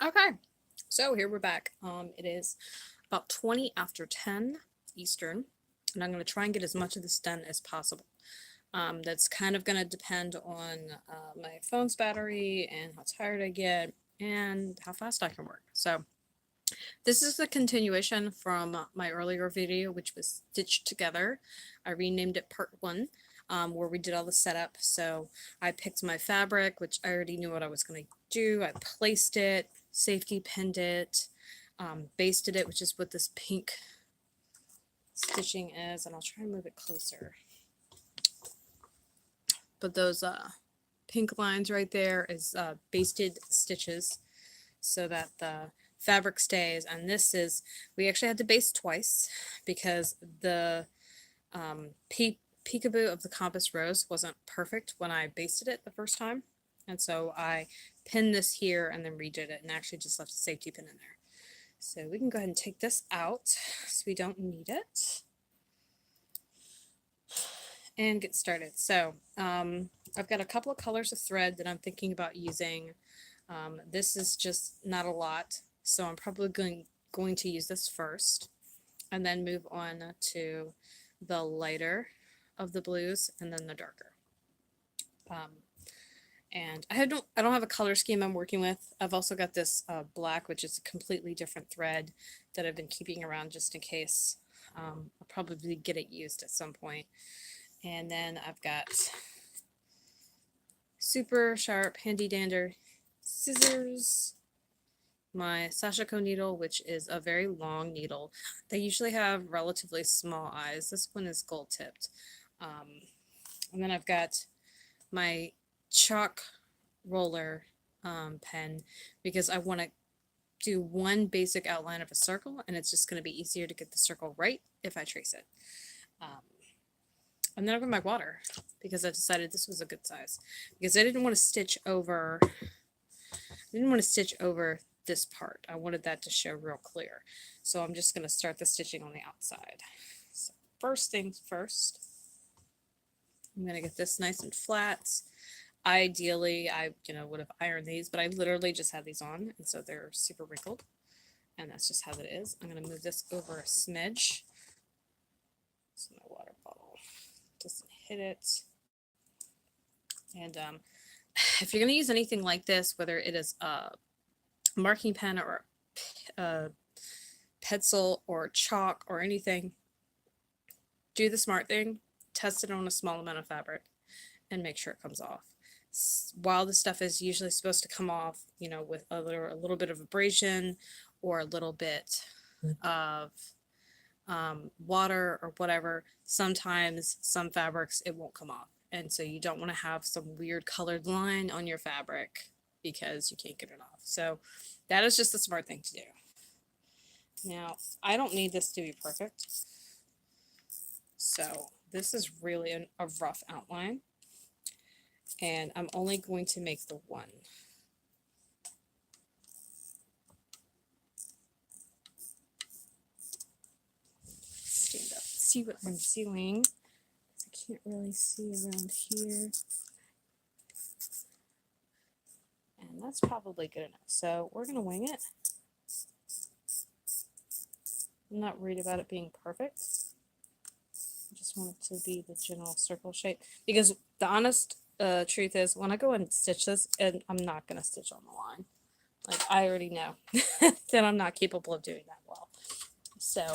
Okay, so here we're back. It is about 20 after 10 Eastern, and I'm going to try and get as much of this done as possible. That's kind of going to depend on my phone's battery and how tired I get and how fast I can work. So this is the continuation from my earlier video, which was Stitched Together. I renamed it Part 1. Where we did all the setup. So I picked my fabric, which I already knew what I was going to do. I placed it, safety pinned it, basted it, which is what this pink stitching is, and I'll try and move it closer. But those pink lines right there is basted stitches so that the fabric stays. And this is, we actually had to baste twice because the peekaboo of the Compass Rose wasn't perfect when I basted it the first time, and so I pinned this here and then redid it and actually just left a safety pin in there. So we can go ahead and take this out so we don't need it and get started. So I've got a couple of colors of thread that I'm thinking about using. This is just not a lot, so I'm probably going to use this first and then move on to the lighter of the blues and then the darker. And I don't have a color scheme I'm working with. I've also got this black, which is a completely different thread that I've been keeping around just in case. I'll probably get it used at some point. And then I've got super sharp handy dander scissors, my Sashiko needle, which is a very long needle. They usually have relatively small eyes. This one is gold tipped. And then I've got my chalk roller pen because I want to do one basic outline of a circle, and it's just going to be easier to get the circle right if I trace it. And then I've got my water because I decided this was a good size because I didn't want to stitch over this part. I wanted that to show real clear. So I'm just going to start the stitching on the outside. So first things first, I'm going to get this nice and flat. Ideally, I would have ironed these, but I literally just had these on, and so they're super wrinkled, and that's just how it is. I'm going to move this over a smidge so my water bottle doesn't hit it. And if you're going to use anything like this, whether it is a marking pen or a pencil or chalk or anything, do the smart thing, test it on a small amount of fabric, and make sure it comes off. While the stuff is usually supposed to come off, with a little bit of abrasion or a little bit of water or whatever, sometimes some fabrics it won't come off, and so you don't want to have some weird colored line on your fabric because you can't get it off. So that is just the smart thing to do. Now, I don't need this to be perfect, so this is really a rough outline, and I'm only going to make the one. Stand up, see what I'm doing. I can't really see around here. And that's probably good enough. So we're going to wing it. I'm not worried about it being perfect. I just want it to be the general circle shape. Because the honest truth is, when I go and stitch this, and I'm not going to stitch on the line. Like, I already know that I'm not capable of doing that well. So,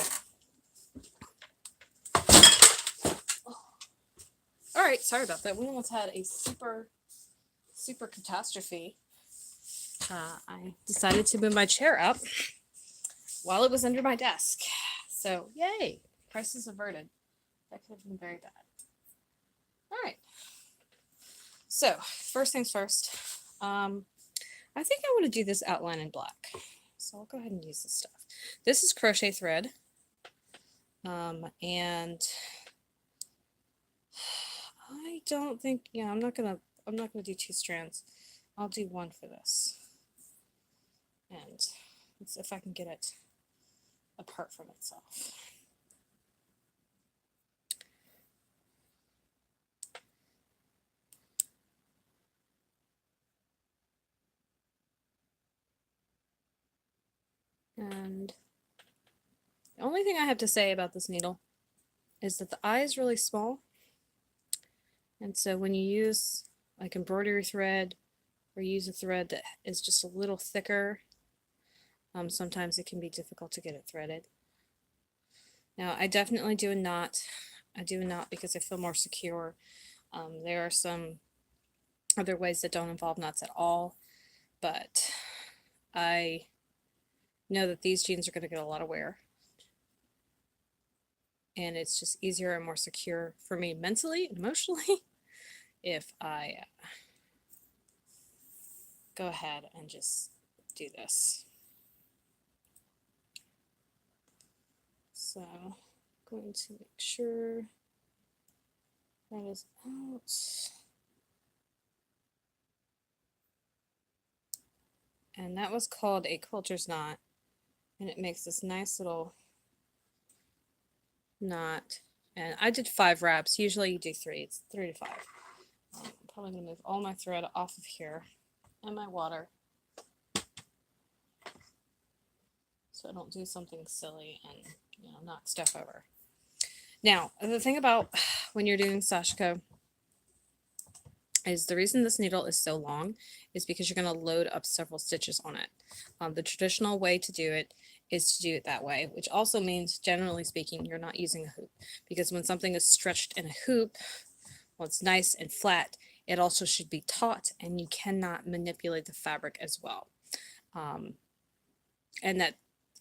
all right, sorry about that. We almost had a super catastrophe. I decided to move my chair up while it was under my desk. So, yay, crisis averted. That could have been very bad. All right. So, first things first. I think I want to do this outline in black. So I'll go ahead and use this stuff. This is crochet thread. And I don't think, I'm not gonna do 2 strands. I'll do 1 for this. And let's see if I can get it apart from itself. And the only thing I have to say about this needle is that the eye is really small. And so when you use like embroidery thread or use a thread that is just a little thicker, sometimes it can be difficult to get it threaded. Now I definitely do a knot. I do a knot because I feel more secure. There are some other ways that don't involve knots at all, but I know that these jeans are going to get a lot of wear. And it's just easier and more secure for me mentally and emotionally if I go ahead and just do this. So I'm going to make sure that is out. And that was called a quilter's knot. And it makes this nice little knot. And I did 5 wraps. Usually you do 3. It's 3 to 5. I'm probably going to move all my thread off of here and my water, so I don't do something silly and knock stuff over. Now, the thing about when you're doing sashiko is the reason this needle is so long is because you're going to load up several stitches on it. The traditional way to do it is to do it that way, which also means, generally speaking, you're not using a hoop, because when something is stretched in a hoop, well, it's nice and flat, it also should be taut, and you cannot manipulate the fabric as well. And that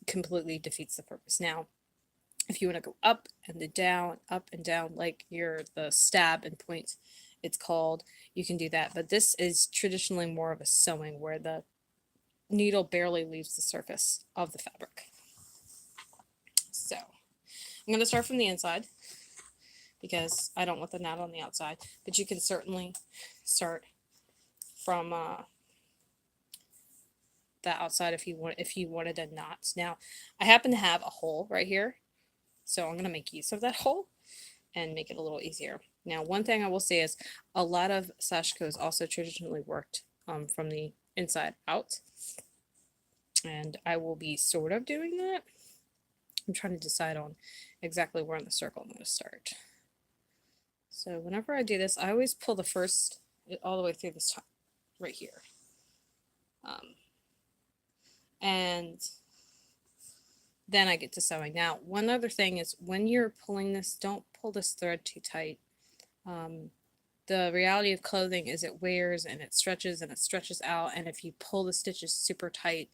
completely defeats the purpose. Now, if you want to go up and down, like the stab and point, it's called, you can do that. But this is traditionally more of a sewing where the needle barely leaves the surface of the fabric. So I'm going to start from the inside because I don't want the knot on the outside, but you can certainly start from the outside if you wanted a knot. Now, I happen to have a hole right here, so I'm going to make use of that hole and make it a little easier. Now, one thing I will say is a lot of sashikos also traditionally worked from the inside out, and I will be sort of doing that. I'm trying to decide on exactly where in the circle I'm going to start. So whenever I do this, I always pull the first all the way through this top right here. And then I get to sewing. Now, one other thing is when you're pulling this, don't pull this thread too tight. The reality of clothing is it wears and it stretches out, and if you pull the stitches super tight,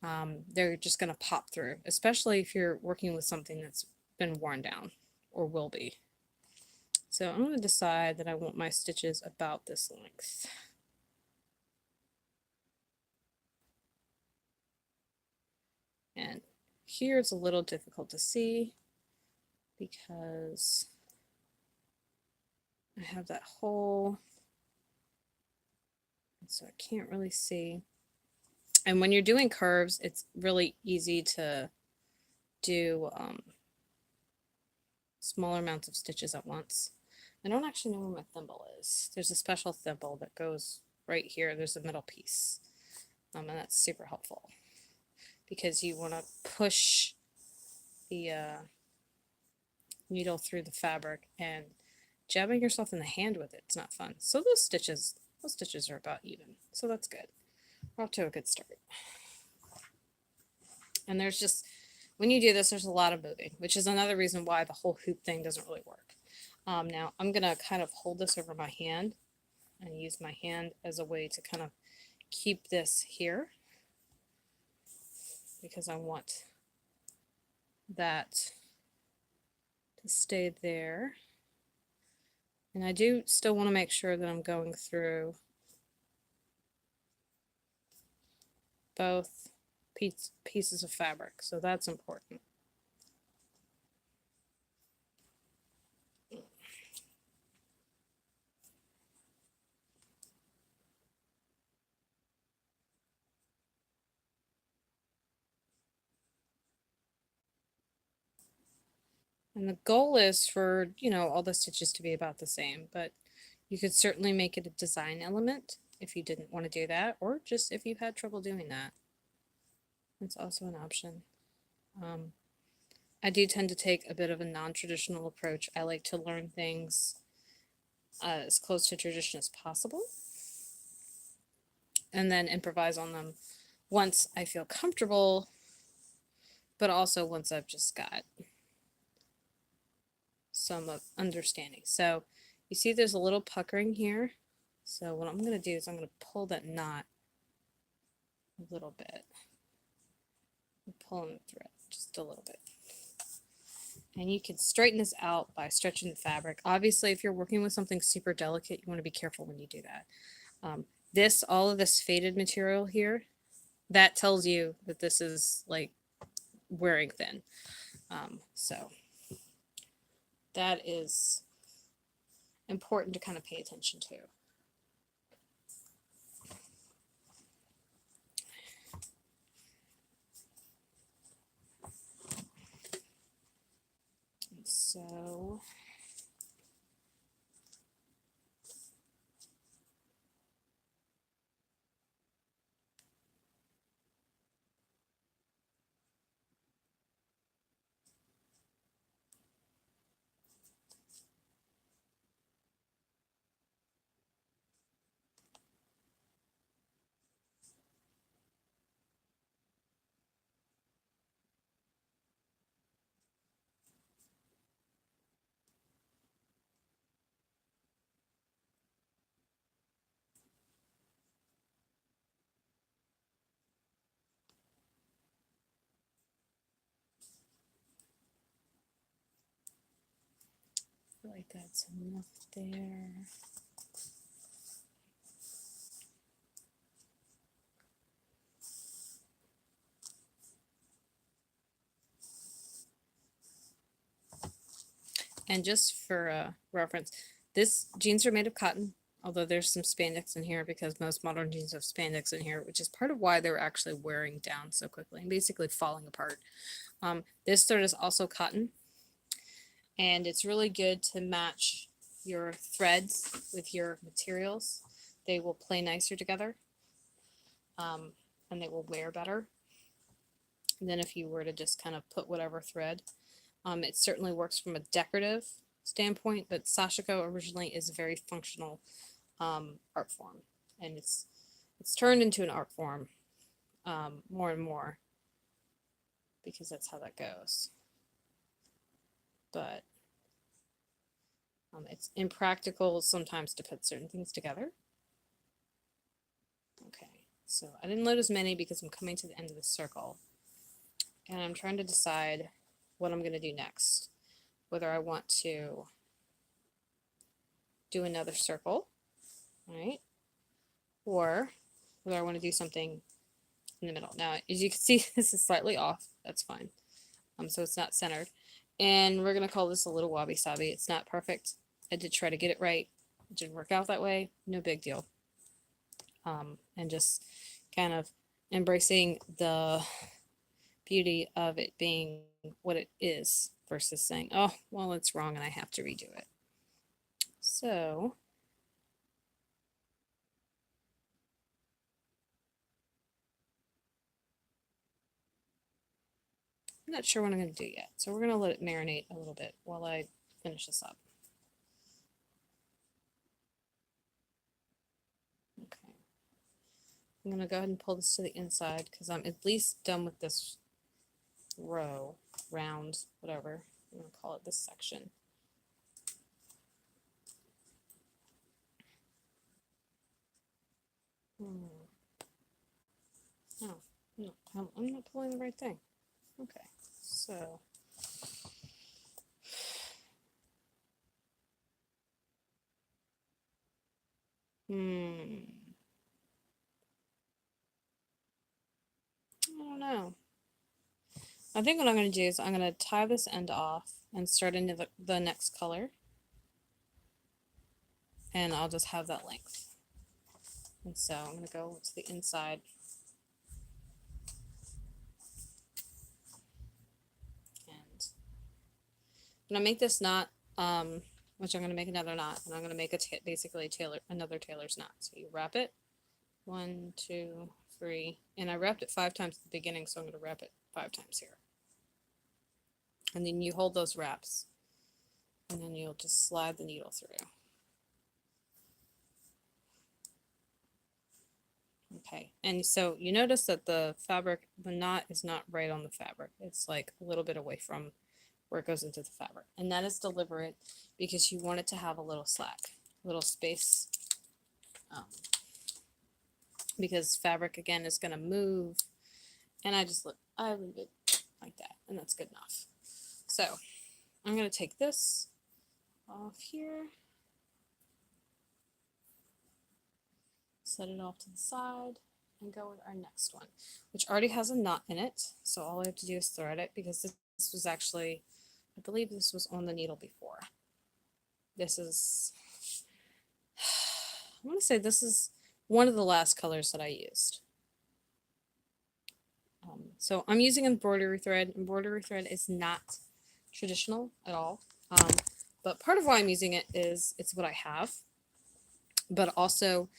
they're just going to pop through, especially if you're working with something that's been worn down or will be. So I'm going to decide that I want my stitches about this length. And here it's a little difficult to see because I have that hole, so I can't really see. And when you're doing curves, it's really easy to do smaller amounts of stitches at once. I don't actually know where my thimble is. There's a special thimble that goes right here. There's a middle piece, and that's super helpful because you want to push the needle through the fabric, and jabbing yourself in the hand with it's not fun. So those stitches are about even, so that's good. We're off to a good start. And there's just, when you do this, there's a lot of moving, which is another reason why the whole hoop thing doesn't really work. Now I'm gonna kind of hold this over my hand and use my hand as a way to kind of keep this here, because I want that to stay there. And I do still want to make sure that I'm going through both pieces of fabric, so that's important. And the goal is for, all the stitches to be about the same, but you could certainly make it a design element if you didn't want to do that, or just if you had trouble doing that. It's also an option. I do tend to take a bit of a non-traditional approach. I like to learn things as close to tradition as possible and then improvise on them once I feel comfortable, but also once I've just got some understanding. So you see there's a little puckering here. So what I'm going to do is I'm going to pull that knot a little bit. I'm pulling the thread just a little bit. And you can straighten this out by stretching the fabric. Obviously, if you're working with something super delicate, you want to be careful when you do that. All of this faded material here, that tells you that this is like wearing thin. So that is important to kind of pay attention to. And so I feel like that's enough there. And just for reference, jeans are made of cotton, although there's some spandex in here because most modern jeans have spandex in here, which is part of why they're actually wearing down so quickly and basically falling apart. This thread is also cotton, and it's really good to match your threads with your materials. They will play nicer together, and they will wear better than if you were to just kind of put whatever thread. It certainly works from a decorative standpoint, but sashiko originally is a very functional art form, and it's turned into an art form more and more because that's how that goes. But it's impractical sometimes to put certain things together. Okay, so I didn't load as many because I'm coming to the end of the circle, and I'm trying to decide what I'm going to do next, whether I want to do another circle, right, or whether I want to do something in the middle. Now, as you can see, this is slightly off. That's fine. So it's not centered. And we're going to call this a little wabi-sabi. It's not perfect. I did try to get it right. It didn't work out that way. No big deal. And just kind of embracing the beauty of it being what it is versus saying, oh, well, it's wrong and I have to redo it. So I'm not sure what I'm going to do yet. So we're going to let it marinate a little bit while I finish this up. Okay. I'm going to go ahead and pull this to the inside because I'm at least done with this row, round, whatever. I'm going to call it this section. Oh, no, I'm not pulling the right thing. Okay, so I don't know. I think what I'm going to do is I'm going to tie this end off and start into the next color. And I'll just have that length. And so I'm going to go to the inside. And I'm going to make this knot, which I'm going to make another knot. And I'm going to make basically another tailor's knot. So you wrap it. 1, 2, 3, and I wrapped it 5 times at the beginning, so I'm going to wrap it 5 times here. And then you hold those wraps, and then you'll just slide the needle through. Okay, and so you notice that the fabric, the knot is not right on the fabric. It's like a little bit away from where it goes into the fabric. And that is deliberate because you want it to have a little slack, a little space, because fabric again is going to move. And I leave it like that, and that's good enough. So I'm going to take this off here, set it off to the side, and go with our next one, which already has a knot in it. So all I have to do is thread it, because this was actually, I believe this was on the needle before. This is, I want to say this is one of the last colors that I used. So I'm using embroidery thread. Embroidery thread is not traditional at all. But part of why I'm using it is it's what I have. But also,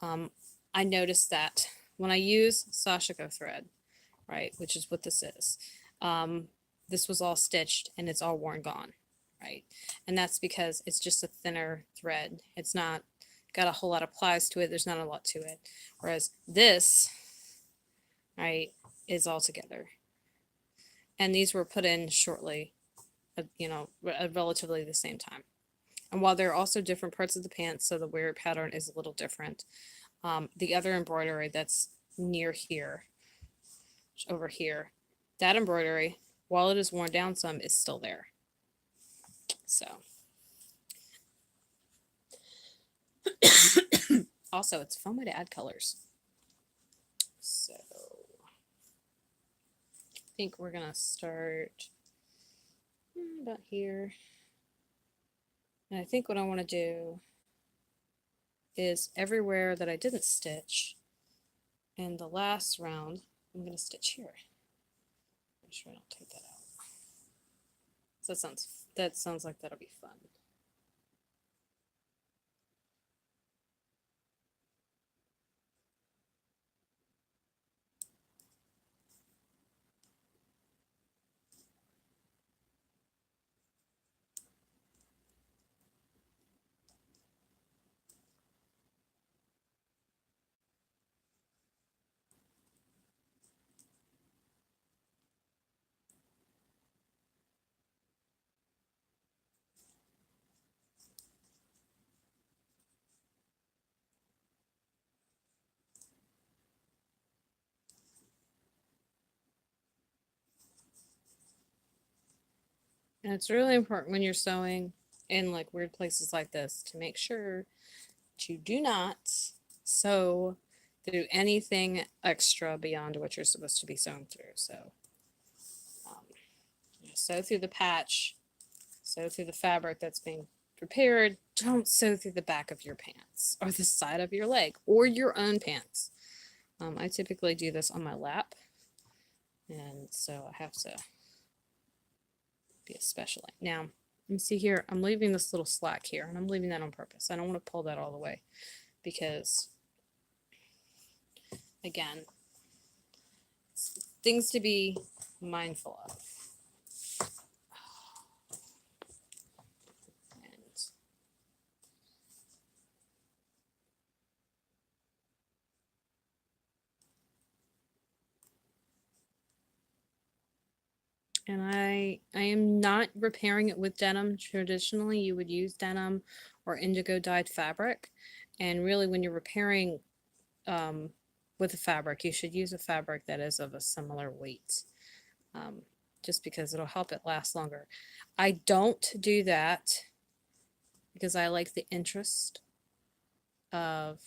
I noticed that when I use Sashiko thread, right, which is what this is, this was all stitched and it's all worn gone, right? And that's because it's just a thinner thread. It's not got a whole lot of plies to it. There's not a lot to it. Whereas this, right, is all together. And these were put in shortly, you know, relatively the same time. And while there are also different parts of the pants, so the wear pattern is a little different, the other embroidery that's near here, over here, that embroidery, while it is worn down some, is still there. So also, it's a fun way to add colors. So I think we're gonna start about here. And I think what I want to do is everywhere that I didn't stitch in the last round, I'm going to stitch here. Make sure I don't take that out. So that sounds like that'll be fun. And it's really important when you're sewing in like weird places like this to make sure that you do not sew through anything extra beyond what you're supposed to be sewing through. So sew through the patch, sew through the fabric that's being prepared. Don't sew through the back of your pants or the side of your leg or your own pants. I typically do this on my lap, and so I have to be especially. Now, you see here, I'm leaving this little slack here, and I'm leaving that on purpose. I don't want to pull that all the way because, again, things to be mindful of. And I am not repairing it with denim. Traditionally, you would use denim or indigo dyed fabric. And really, when you're repairing with a fabric, you should use a fabric that is of a similar weight, just because it'll help it last longer. I don't do that because I like the interest of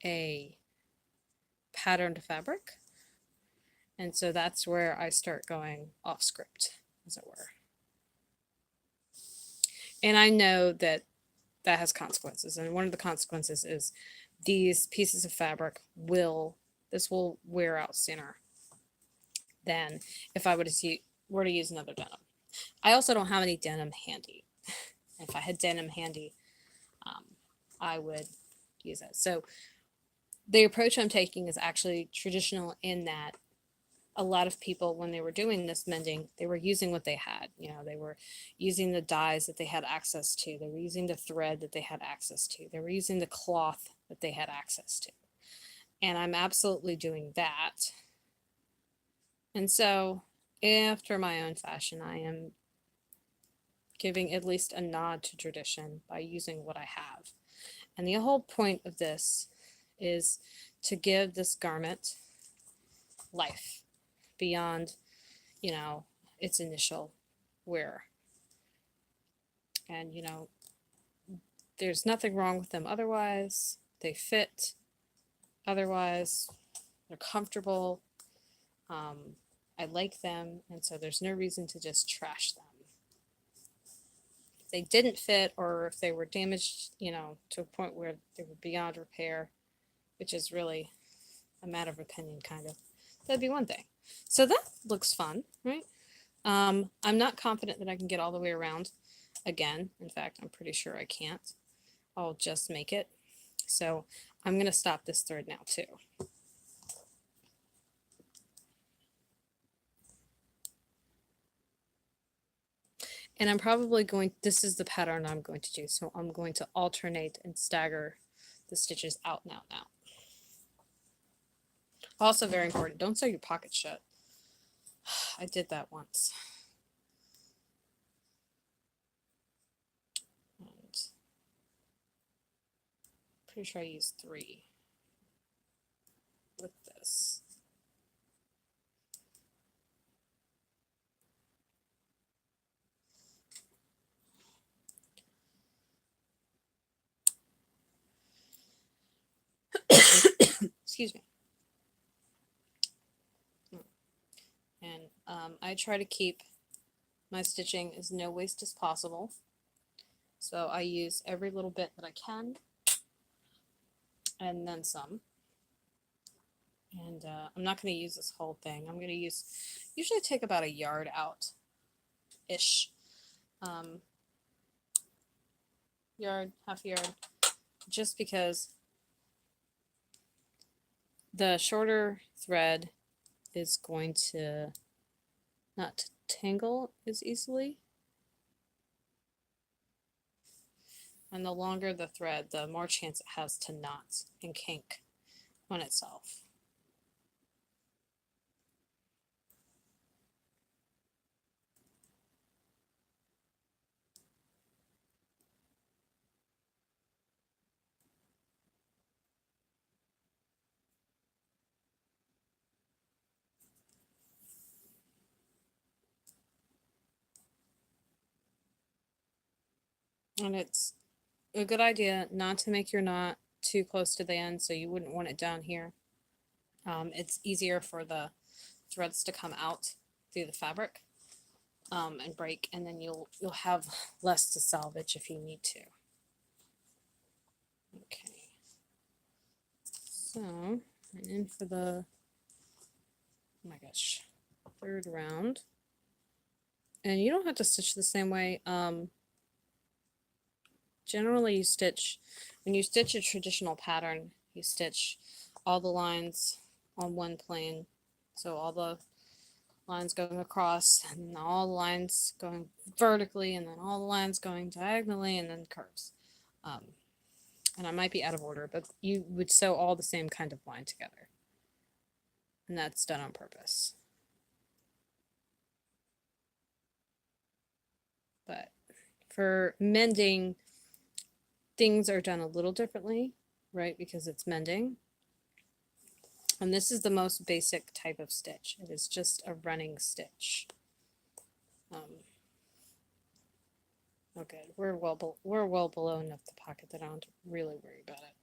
a patterned fabric. And so that's where I start going off script, as it were. And I know that that has consequences. And one of the consequences is these pieces of fabric this will wear out sooner than if I were to use another denim. I also don't have any denim handy. If I had denim handy, I would use it. So the approach I'm taking is actually traditional in that a lot of people, when they were doing this mending, they were using what they had. You know, they were using the dyes that they had access to. They were using the thread that they had access to. They were using the cloth that they had access to. And I'm absolutely doing that. And so, after my own fashion, I am giving at least a nod to tradition by using what I have. And the whole point of this is to give this garment life beyond, you know, its initial wear. And, you know, there's nothing wrong with them otherwise. They fit otherwise. They're comfortable. I like them. And so there's no reason to just trash them. If they didn't fit or if they were damaged, you know, to a point where they were beyond repair, which is really a matter of opinion, kind of, that'd be one thing. So that looks fun, right? I'm not confident that I can get all the way around again. In fact, I'm pretty sure I can't. I'll just make it. So I'm going to stop this thread now too. And I'm probably going, this is the pattern I'm going to do. So I'm going to alternate and stagger the stitches out and out and out. Also very important, don't sew your pocket shut. I did that once. And pretty sure I used 3 with this. Excuse me. And I try to keep my stitching as no waste as possible. So I use every little bit that I can and then some. And I'm not going to use this whole thing. I'm going to usually take about a yard out-ish. Yard, half yard, just because the shorter thread is going to not tangle as easily. And the longer the thread, the more chance it has to knot and kink on itself. And it's a good idea not to make your knot too close to the end, so you wouldn't want it down here. It's easier for the threads to come out through the fabric and break, and then you'll have less to salvage if you need to. Okay, so I'm in for the, oh my gosh, 3rd round. And you don't have to stitch the same way. Generally you stitch, when you stitch a traditional pattern, you stitch all the lines on one plane. So all the lines going across and all the lines going vertically and then all the lines going diagonally and then curves. And I might be out of order, but you would sew all the same kind of line together. And that's done on purpose. But for mending, things are done a little differently, right? Because it's mending. And this is the most basic type of stitch. It is just a running stitch. Okay, we're well below enough the pocket that I don't really worry about it.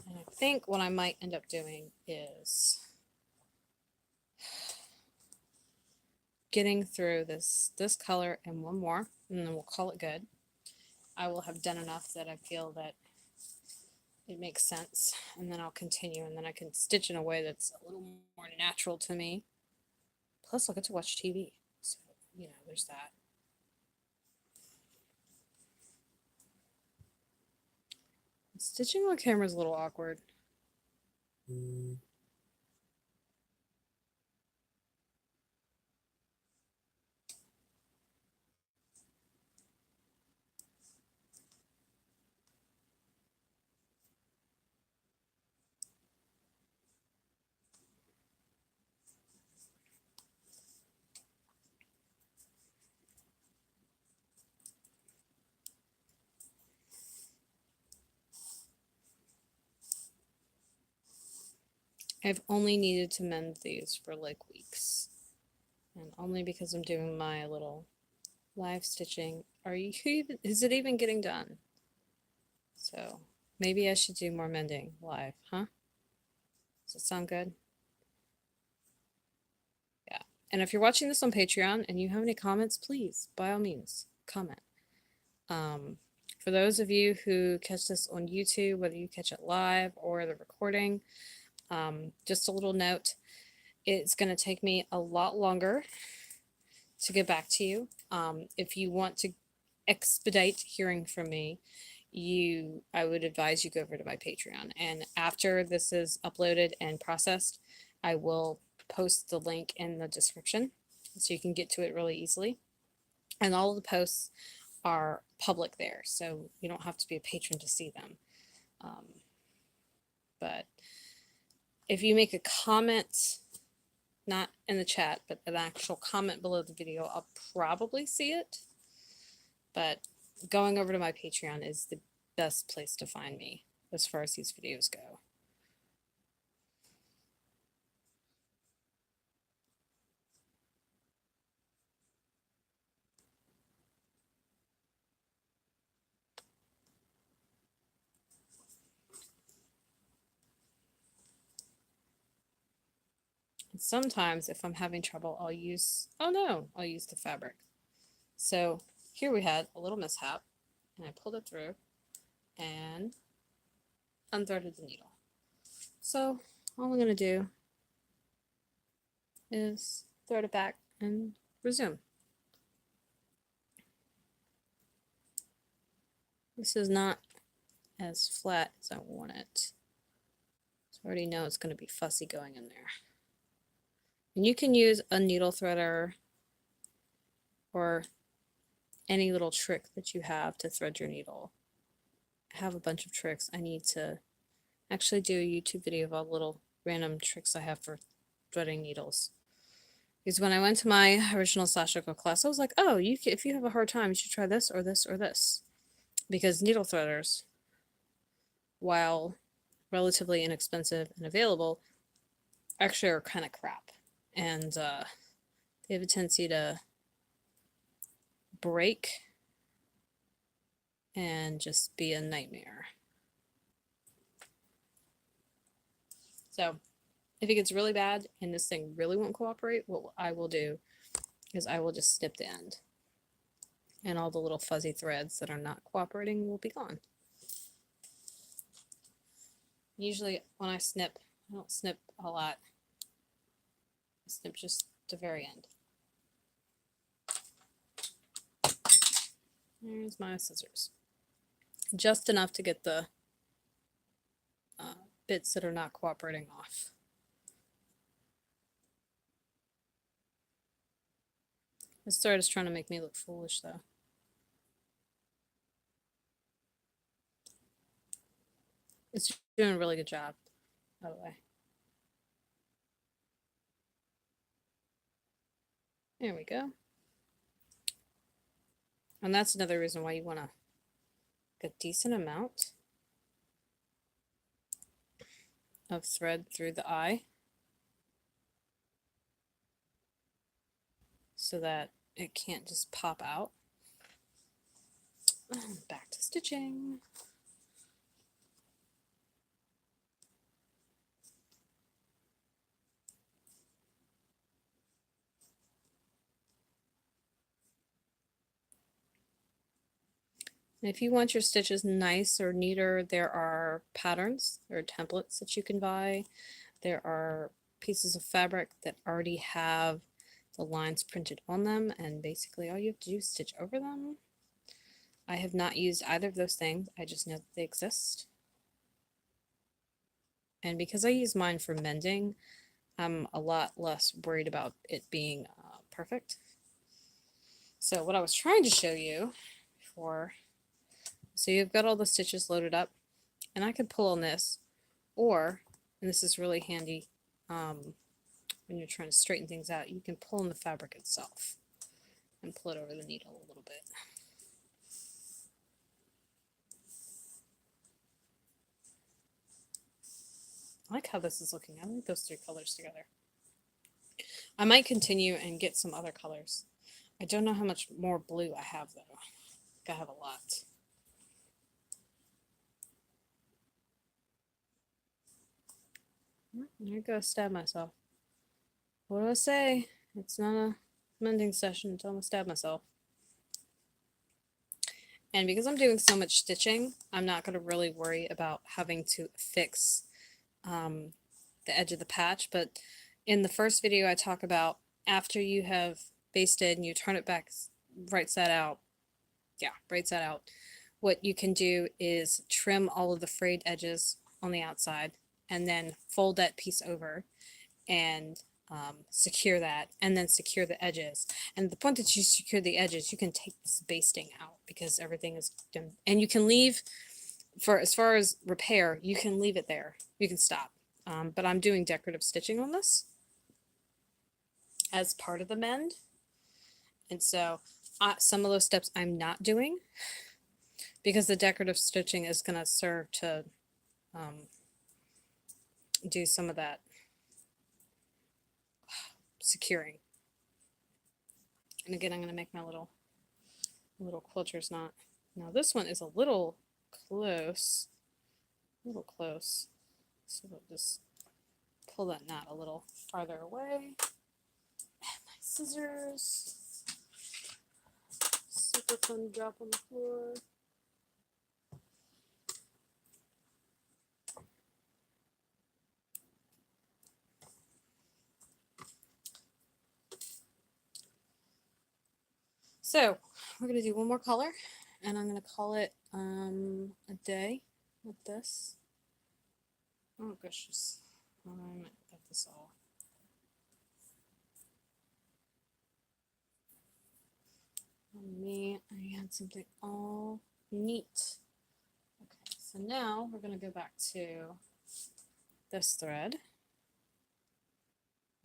And I think what I might end up doing is getting through this color and one more, and then we'll call it good. I will have done enough that I feel that it makes sense, and then I'll continue, and then I can stitch in a way that's a little more natural to me. Plus, I'll get to watch TV, so, you know, there's that. Stitching on camera is a little awkward. I've only needed to mend these for like weeks. And only because I'm doing my little live stitching. Are you even, is it even getting done? So maybe I should do more mending live, huh? Does it sound good? Yeah. And if you're watching this on Patreon and you have any comments, please, by all means, comment. For those of you who catch this on YouTube, whether you catch it live or the recording, just a little note, it's going to take me a lot longer to get back to you. If you want to expedite hearing from me, I would advise you go over to my Patreon. And after this is uploaded and processed, I will post the link in the description so you can get to it really easily. And all of the posts are public there, so you don't have to be a patron to see them. But if you make a comment, not in the chat, but an actual comment below the video, I'll probably see it. But going over to my Patreon is the best place to find me as far as these videos go. And sometimes if I'm having trouble, I'll use the fabric. So here we had a little mishap, and I pulled it through and unthreaded the needle. So all I'm going to do is thread it back and resume. This is not as flat as I want it. So I already know it's going to be fussy going in there. And you can use a needle threader or any little trick that you have to thread your needle. I have a bunch of tricks. I need to actually do a YouTube video of all the little random tricks I have for threading needles. Because when I went to my original Sashiko class, I was like, oh, if you have a hard time, you should try this or this or this. Because needle threaders, while relatively inexpensive and available, actually are kind of crap. And they have a tendency to break and just be a nightmare. So if it gets really bad and this thing really won't cooperate, what I will do is I will just snip the end. And all the little fuzzy threads that are not cooperating will be gone. Usually when I snip, I don't snip a lot. I snip just the very end. There's my scissors. Just enough to get the bits that are not cooperating off. This thread is trying to make me look foolish though. It's doing a really good job, by the way. There we go. And that's another reason why you want to get a decent amount of thread through the eye so that it can't just pop out. Back to stitching. And if you want your stitches nice or neater, there are patterns or templates that you can buy. There are pieces of fabric that already have the lines printed on them, and basically all you have to do is stitch over them. I have not used either of those things. I just know that they exist. And because I use mine for mending, I'm a lot less worried about it being perfect. So what I was trying to show you before, so you've got all the stitches loaded up, and I could pull on this, or, and this is really handy when you're trying to straighten things out, you can pull on the fabric itself and pull it over the needle a little bit. I like how this is looking. I like those three colors together. I might continue and get some other colors. I don't know how much more blue I have though. I think I have a lot. There I go, stab myself. What do I say? It's not a mending session until I stab myself. And because I'm doing so much stitching, I'm not going to really worry about having to fix the edge of the patch. But in the first video, I talk about after you have basted and you turn it back right side out, what you can do is trim all of the frayed edges on the outside and then fold that piece over and secure that, and then secure the edges. And the point that you secure the edges, you can take this basting out because everything is done. And you can leave, for as far as repair, you can leave it there. You can stop. But I'm doing decorative stitching on this as part of the mend. And so some of those steps I'm not doing because the decorative stitching is going to serve to do some of that securing. And again, I'm going to make my little quilter's knot. Now this one is a little close. So I'll just pull that knot a little farther away. And my scissors. Super fun to drop on the floor. So we're going to do one more color, and I'm going to call it a day with this. Oh gracious, I might got this all. Me, I had something all neat. Okay, so now we're going to go back to this thread,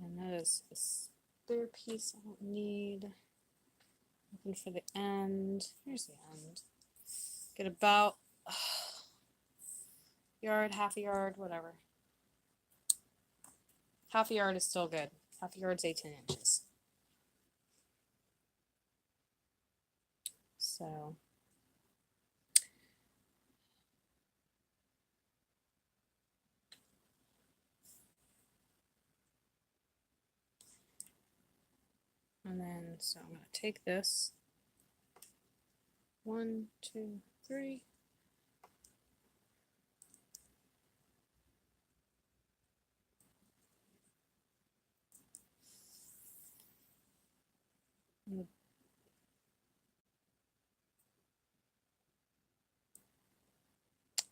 and that is a spare piece I don't need. Looking for the end. Here's the end. Get about yard, half a yard, whatever. Half a yard is still good. Half a yard's 18 inches. So and then so I'm going to take this 1, 2, 3.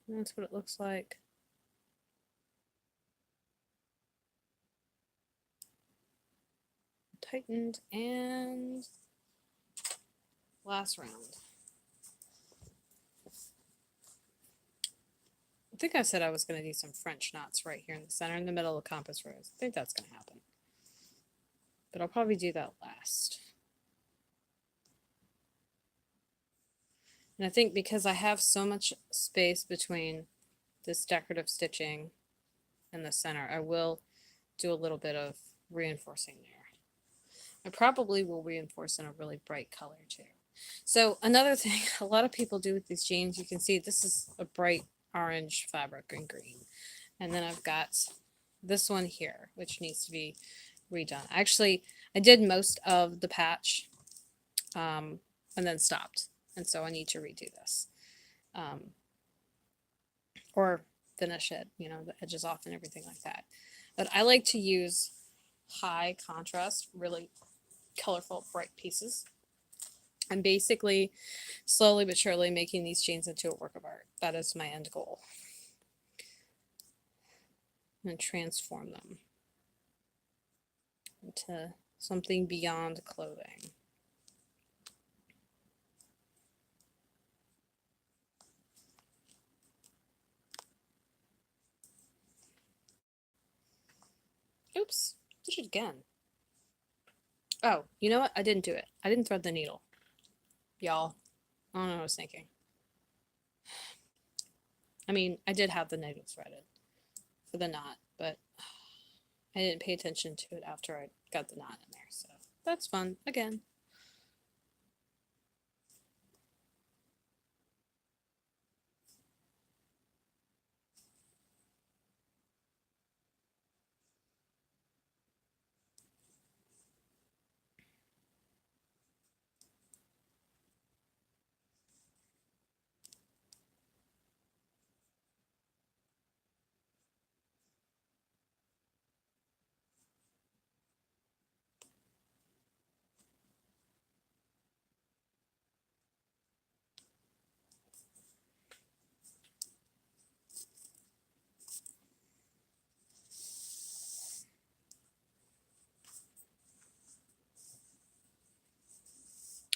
And that's what it looks like. Tightened, and last round. I think I said I was going to do some French knots right here in the center, in the middle of the compass rose. I think that's going to happen. But I'll probably do that last. And I think because I have so much space between this decorative stitching and the center, I will do a little bit of reinforcing there. I probably will reinforce in a really bright color too. So another thing a lot of people do with these jeans, you can see this is a bright orange fabric and green. And then I've got this one here, which needs to be redone. Actually, I did most of the patch and then stopped. And so I need to redo this. Or finish it, you know, the edges off and everything like that. But I like to use high contrast, really colorful, bright pieces. I'm basically slowly but surely making these jeans into a work of art. That is my end goal. and transform them into something beyond clothing. Oops, did it again. Oh, you know what? I didn't do it. I didn't thread the needle. Y'all, I don't know what I was thinking. I mean, I did have the needle threaded for the knot, but I didn't pay attention to it after I got the knot in there, so that's fun again.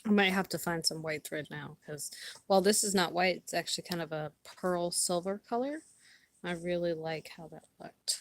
I might have to find some white thread now because while this is not white, it's actually kind of a pearl silver color. I really like how that looked.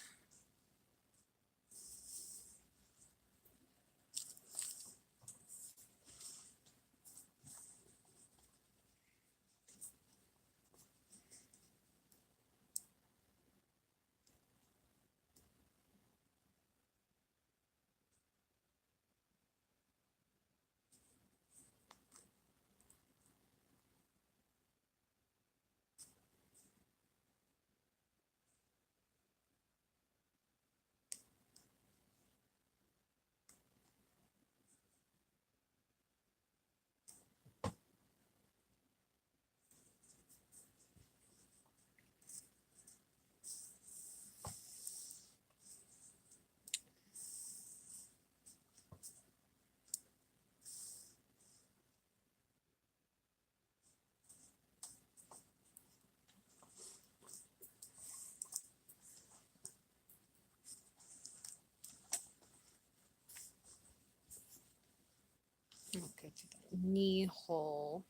Okay, to the knee hole.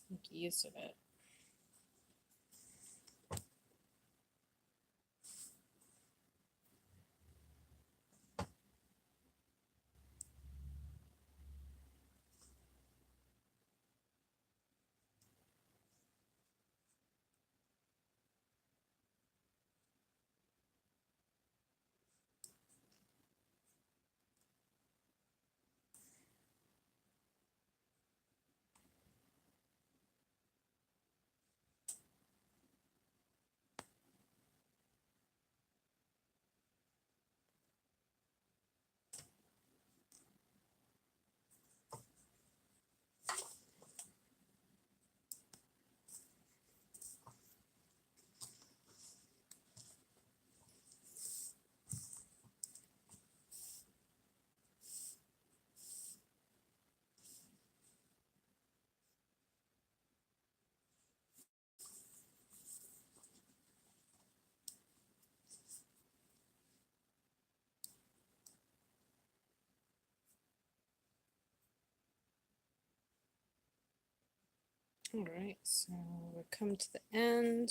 Make use of it. All right, so we come to the end.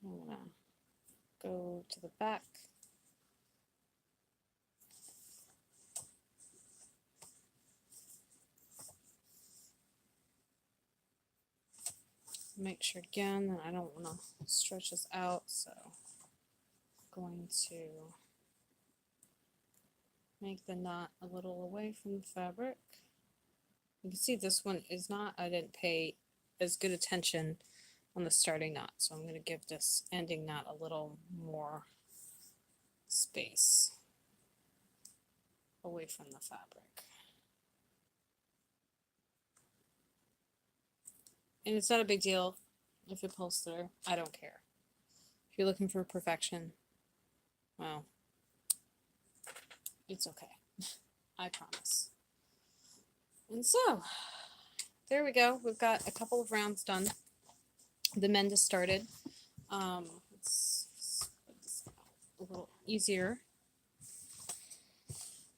I'm gonna go to the back. Make sure again that I don't want to stretch this out, so I'm going to make the knot a little away from the fabric. You can see this one is not, I didn't pay as good attention on the starting knot, so I'm going to give this ending knot a little more space away from the fabric. And it's not a big deal if it pulls through. I don't care. If you're looking for perfection, well, it's okay. I promise. And so, there we go. We've got a couple of rounds done. the mend has started. Let's put this out a little easier.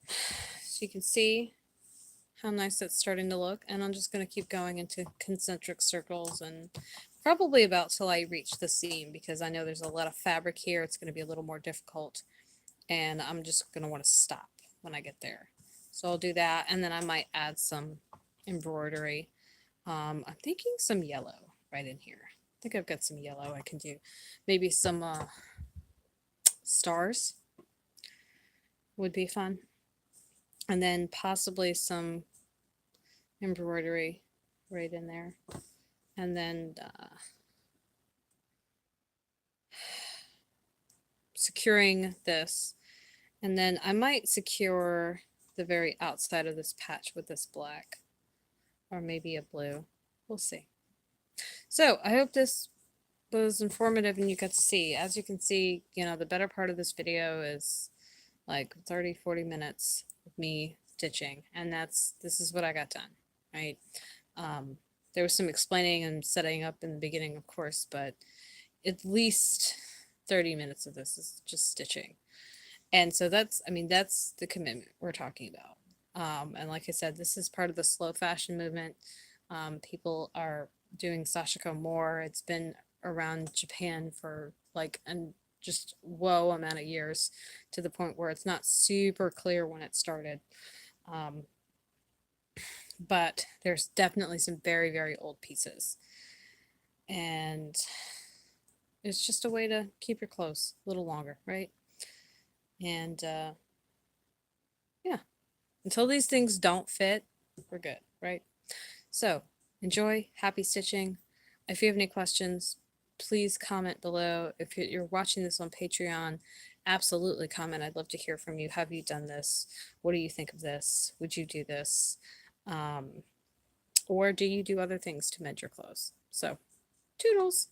So you can see how nice that's starting to look. And I'm just going to keep going into concentric circles and probably about till I reach the seam, because I know there's a lot of fabric here. It's going to be a little more difficult. And I'm just going to want to stop when I get there. So I'll do that. And then I might add some embroidery. I'm thinking some yellow right in here. I think I've got some yellow I can do. Maybe some stars would be fun. And then possibly some embroidery right in there. And then securing this. And then I might secure the very outside of this patch with this black, or maybe a blue. We'll see. So I hope this was informative and you got to see. As you can see, you know, the better part of this video is like 30-40 minutes of me stitching, and this is what I got done, right? There was some explaining and setting up in the beginning, of course, but at least 30 minutes of this is just stitching. And so that's, I mean, that's the commitment we're talking about. And like I said, this is part of the slow fashion movement. People are doing sashiko more. It's been around Japan for like an just whoa amount of years, to the point where it's not super clear when it started. But there's definitely some very, very old pieces. And it's just a way to keep your clothes a little longer, right? And yeah, until these things don't fit, we're good, right? So enjoy, happy stitching. If you have any questions, please comment below. If you're watching this on Patreon, absolutely comment. I'd love to hear from you. Have you done this? What do you think of this? Would you do this? Or do you do other things to mend your clothes? So, toodles!